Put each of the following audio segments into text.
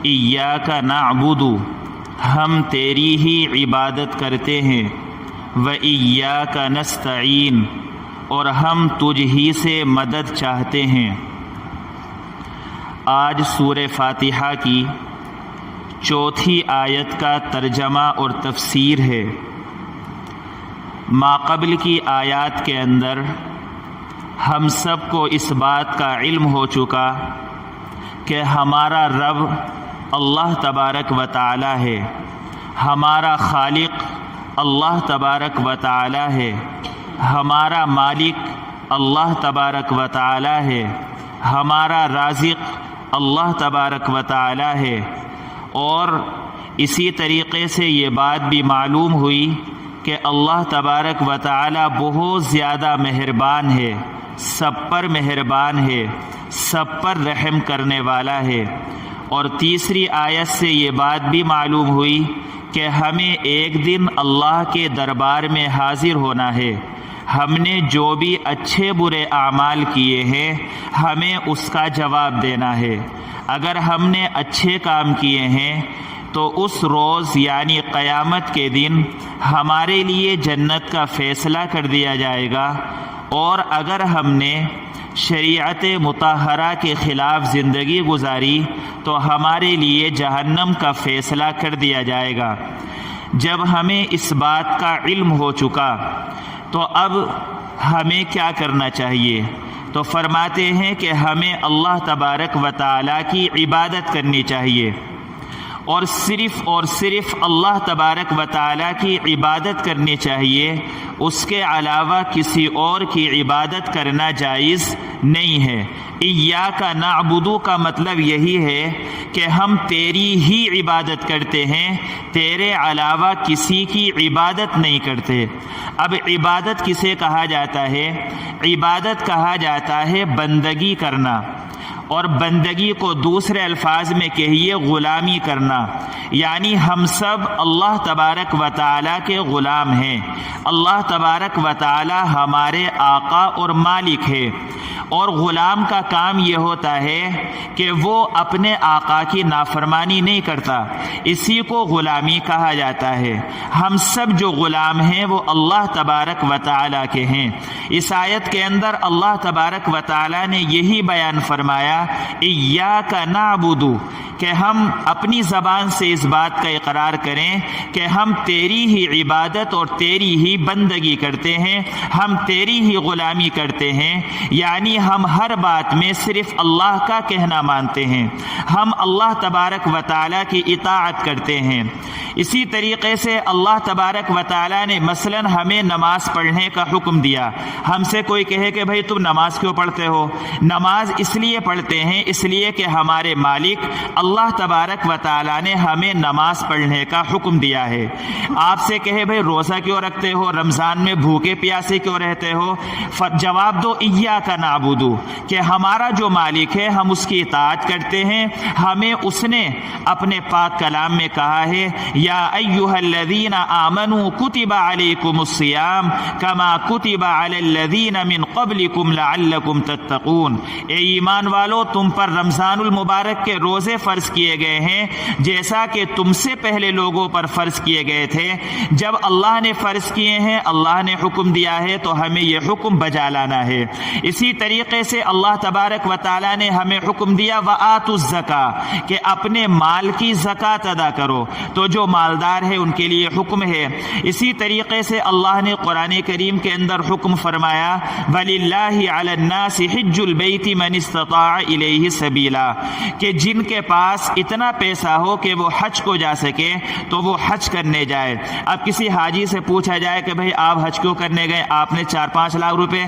ایاک نعبد، ہم تیری ہی عبادت کرتے ہیں، و ایاک نستعین، اور ہم تجھ ہی سے مدد چاہتے ہیں۔ آج سورہ فاتحہ کی چوتھی آیت کا ترجمہ اور تفسیر ہے۔ ماقبل کی آیات کے اندر ہم سب کو اس بات کا علم ہو چکا کہ ہمارا رب اللہ تبارک و تعالی ہے، ہمارا خالق اللہ تبارک و تعالی ہے، ہمارا مالک اللہ تبارک و تعالی ہے، ہمارا رازق اللہ تبارک و تعالی ہے۔ اور اسی طریقے سے یہ بات بھی معلوم ہوئی کہ اللہ تبارک و تعالی بہت زیادہ مہربان ہے، سب پر مہربان ہے، سب پر رحم کرنے والا ہے۔ اور تیسری آیت سے یہ بات بھی معلوم ہوئی کہ ہمیں ایک دن اللہ کے دربار میں حاضر ہونا ہے، ہم نے جو بھی اچھے برے اعمال کیے ہیں ہمیں اس کا جواب دینا ہے۔ اگر ہم نے اچھے کام کیے ہیں تو اس روز یعنی قیامت کے دن ہمارے لیے جنت کا فیصلہ کر دیا جائے گا، اور اگر ہم نے شریعت مطہرہ کے خلاف زندگی گزاری تو ہمارے لیے جہنم کا فیصلہ کر دیا جائے گا۔ جب ہمیں اس بات کا علم ہو چکا تو اب ہمیں کیا کرنا چاہیے؟ تو فرماتے ہیں کہ ہمیں اللہ تبارک و تعالیٰ کی عبادت کرنی چاہیے، اور صرف اللہ تبارک و تعالیٰ کی عبادت کرنی چاہیے، اس کے علاوہ کسی اور کی عبادت کرنا جائز نہیں ہے۔ ایاک نعبد کا مطلب یہی ہے کہ ہم تیری ہی عبادت کرتے ہیں، تیرے علاوہ کسی کی عبادت نہیں کرتے۔ اب عبادت کسے کہا جاتا ہے؟ عبادت کہا جاتا ہے بندگی کرنا، اور بندگی کو دوسرے الفاظ میں کہیے غلامی کرنا، یعنی ہم سب اللہ تبارک و تعالیٰ کے غلام ہیں۔ اللہ تبارک و تعالیٰ ہمارے آقا اور مالک ہے، اور غلام کا کام یہ ہوتا ہے کہ وہ اپنے آقا کی نافرمانی نہیں کرتا، اسی کو غلامی کہا جاتا ہے۔ ہم سب جو غلام ہیں وہ اللہ تبارک و تعالیٰ کے ہیں۔ اس آیت کے اندر اللہ تبارک و تعالیٰ نے یہی بیان فرمایا، ایاک نعبد، کہ ہم اپنی زبان سے اس بات کا اقرار کریں کہ ہم تیری ہی عبادت اور تیری ہی بندگی کرتے ہیں، ہم تیری ہی غلامی کرتے ہیں، یعنی ہم ہر بات میں صرف اللہ کا کہنا مانتے ہیں، ہم اللہ تبارک و تعالیٰ کی اطاعت کرتے ہیں۔ اسی طریقے سے اللہ تبارک و تعالیٰ نے مثلا ہمیں نماز پڑھنے کا حکم دیا۔ ہم سے کوئی کہے کہ بھائی تم نماز کیوں پڑھتے ہو؟ نماز اس لیے پڑھتے ہیں اس لیے کہ ہمارے مالک اللہ تبارک و تعالیٰ نے ہمیں نماز پڑھنے کا حکم دیا ہے۔ آپ سے کہے بھائی روزہ کیوں رکھتے ہو، رمضان میں بھوکے پیاسے کیوں رہتے ہو؟ جواب دو ایاک نعبد، کہ ہمارا جو مالک ہے ہم اس کی اطاعت کرتے ہیں، ہمیں اس نے اپنے پاک کلام میں کہا ہے یا ایھا الذین آمنوا کتب علیکم الصیام کما کتب علی الذین من قبلکم لعلکم تتقون، اے ایمان والو تم پر رمضان المبارک کے روزے فرض کیے گئے ہیں جیسا کہ تم سے پہلے لوگوں پر فرض کیے گئے تھے۔ جب اللہ نے فرض کیے ہیں، اللہ نے حکم دیا ہے تو ہمیں یہ حکم بجا لانا ہے۔ اسی طریقے سے اللہ تبارک و تعالیٰ نے ہمیں حکم دیا وآتوا الزکاۃ، کہ اپنے مال کی زکوٰۃ ادا کرو، تو جو مالدار ہے ان کے لیے حکم ہے۔ اسی طریقے سے اللہ نے قرآن کریم کے اندر حکم فرمایا وَلِلَّهِ عَلَى النَّاسِ حِجُّ الْبَيْتِ مَنِ اسْتَطَاعَ إِلَيْهِ سَبِيلًا، کہ جن کے پاس اتنا پیسہ ہو کہ وہ حج کو جا سکے تو وہ حج کرنے جائے۔ اب کسی حاجی سے پوچھا جائے کہ بھئی آپ حج کیوں کرنے گئے، آپ نے 4-5 لاکھ روپے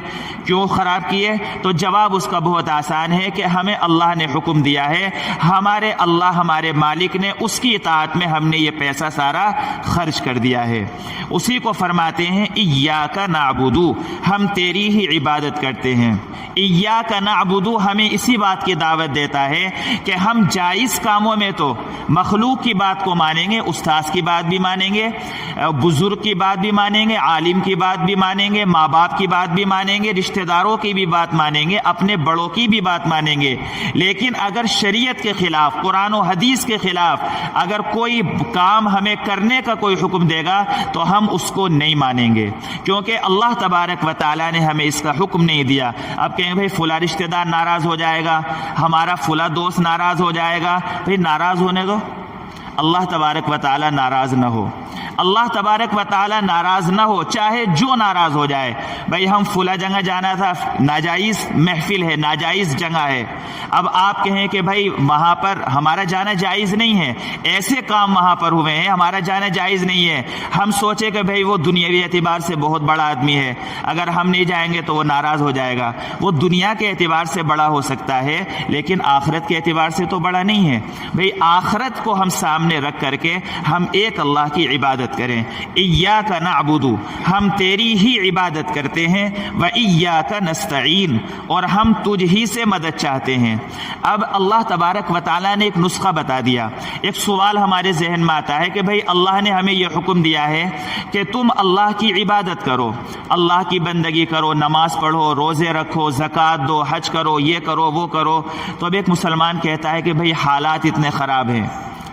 کیوں خراب کیے؟ تو جواب اس کا بہت آسان ہے کہ ہمیں اللہ نے حکم دیا ہے، ہمارے اللہ ہمارے مالک نے اس کی اطاعت میں ہم نے یہ پیسہ پیسہ سارا خرچ کر دیا ہے۔ اسی کو فرماتے ہیں ایاک نعبدو، ہم تیری ہی عبادت کرتے ہیں۔ ایاک نعبدو ہمیں اسی بات کی دعوت دیتا ہے کہ ہم جائز کاموں میں تو مخلوق کی بات کو مانیں گے، استاذ کی بات بھی مانیں گے، بزرگ کی بات بھی مانیں گے، عالم کی بات بھی مانیں گے، ماں باپ کی بات بھی مانیں گے، رشتہ داروں کی بھی بات مانیں گے، اپنے بڑوں کی بھی بات مانیں گے، لیکن اگر شریعت کے خلاف، قرآن و حدیث کے خلاف اگر کوئی کام ہمیں کرنے کا کوئی حکم دے گا تو ہم اس کو نہیں مانیں گے، کیونکہ اللہ تبارک و تعالیٰ نے ہمیں اس کا حکم نہیں دیا۔ اب کہیں بھائی فلاں رشتہ دار ناراض ہو جائے گا، ہمارا فلاں دوست ناراض ہو جائے گا، بھائی ناراض ہونے دو، اللہ تبارک و تعالیٰ ناراض نہ ہو، اللہ تبارک و تعالیٰ ناراض نہ ہو، چاہے جو ناراض ہو جائے۔ بھائی ہم فلاں جگہ جانا تھا، ناجائز محفل ہے، ناجائز جگہ ہے، اب آپ کہیں کہ بھائی وہاں پر ہمارا جانا جائز نہیں ہے، ایسے کام وہاں پر ہوئے ہیں، ہمارا جانا جائز نہیں ہے، ہم سوچے کہ بھائی وہ دنیاوی اعتبار سے بہت بڑا آدمی ہے، اگر ہم نہیں جائیں گے تو وہ ناراض ہو جائے گا۔ وہ دنیا کے اعتبار سے بڑا ہو سکتا ہے لیکن آخرت کے اعتبار سے تو بڑا نہیں ہے۔ بھائی آخرت کو ہم سامنے رکھ کر کے ہم ایک اللہ کی عبادت کریں۔ ایاک نعبدو، ہم تیری ہی عبادت کرتے ہیں، و ایاک نستعین، اور ہم تجھ ہی سے مدد چاہتے ہیں۔ اب اللہ تبارک و تعالیٰ نے ایک نسخہ بتا دیا۔ ایک سوال ہمارے ذہن میں آتا ہے کہ بھئی اللہ نے ہمیں یہ حکم دیا ہے کہ تم اللہ کی عبادت کرو، اللہ کی بندگی کرو، نماز پڑھو، روزے رکھو، زکوٰۃ دو، حج کرو، یہ کرو، وہ کرو۔ تو اب ایک مسلمان کہتا ہے کہ بھئی حالات اتنے خراب ہیں،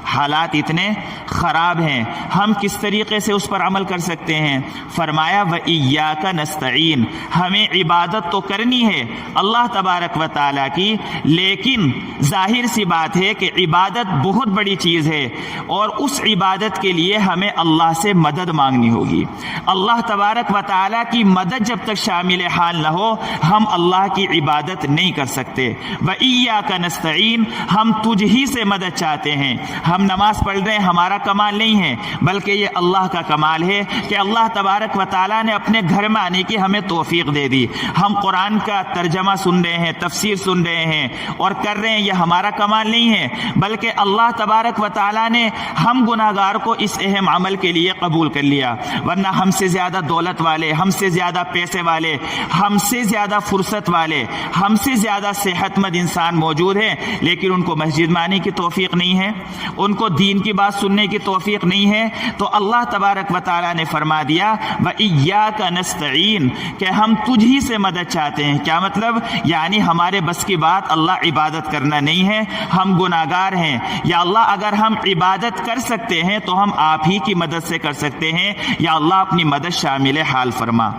حالات اتنے خراب ہیں، ہم کس طریقے سے اس پر عمل کر سکتے ہیں؟ فرمایا وَإِيَّاكَ نَسْتَعِينُ، ہمیں عبادت تو کرنی ہے اللہ تبارک و تعالیٰ کی، لیکن ظاہر سی بات ہے کہ عبادت بہت بڑی چیز ہے اور اس عبادت کے لیے ہمیں اللہ سے مدد مانگنی ہوگی۔ اللہ تبارک و تعالیٰ کی مدد جب تک شامل حال نہ ہو ہم اللہ کی عبادت نہیں کر سکتے۔ وَإِيَّاكَ نَسْتَعِينُ، ہم تجھ ہی سے مدد چاہتے ہیں۔ ہم نماز پڑھ رہے ہیں، ہمارا کمال نہیں ہے بلکہ یہ اللہ کا کمال ہے کہ اللہ تبارک و تعالیٰ نے اپنے گھر میں آنے کی ہمیں توفیق دے دی۔ ہم قرآن کا ترجمہ سن رہے ہیں، تفسیر سن رہے ہیں اور کر رہے ہیں، یہ ہمارا کمال نہیں ہے بلکہ اللہ تبارک و تعالیٰ نے ہم گناہگار کو اس اہم عمل کے لیے قبول کر لیا۔ ورنہ ہم سے زیادہ دولت والے، ہم سے زیادہ پیسے والے، ہم سے زیادہ فرصت والے، ہم سے زیادہ صحت مند انسان موجود ہیں، لیکن ان کو مسجد میں آنے کی توفیق نہیں ہے، ان کو دین کی بات سننے کی توفیق نہیں ہے۔ تو اللہ تبارک و تعالیٰ نے فرما دیا وَإِيَّاكَ نَسْتَعِينُ، کہ ہم تجھ ہی سے مدد چاہتے ہیں۔ کیا مطلب؟ یعنی ہمارے بس کی بات اللہ عبادت کرنا نہیں ہے، ہم گناہگار ہیں، یا اللہ اگر ہم عبادت کر سکتے ہیں تو ہم آپ ہی کی مدد سے کر سکتے ہیں، یا اللہ اپنی مدد شامل حال فرما۔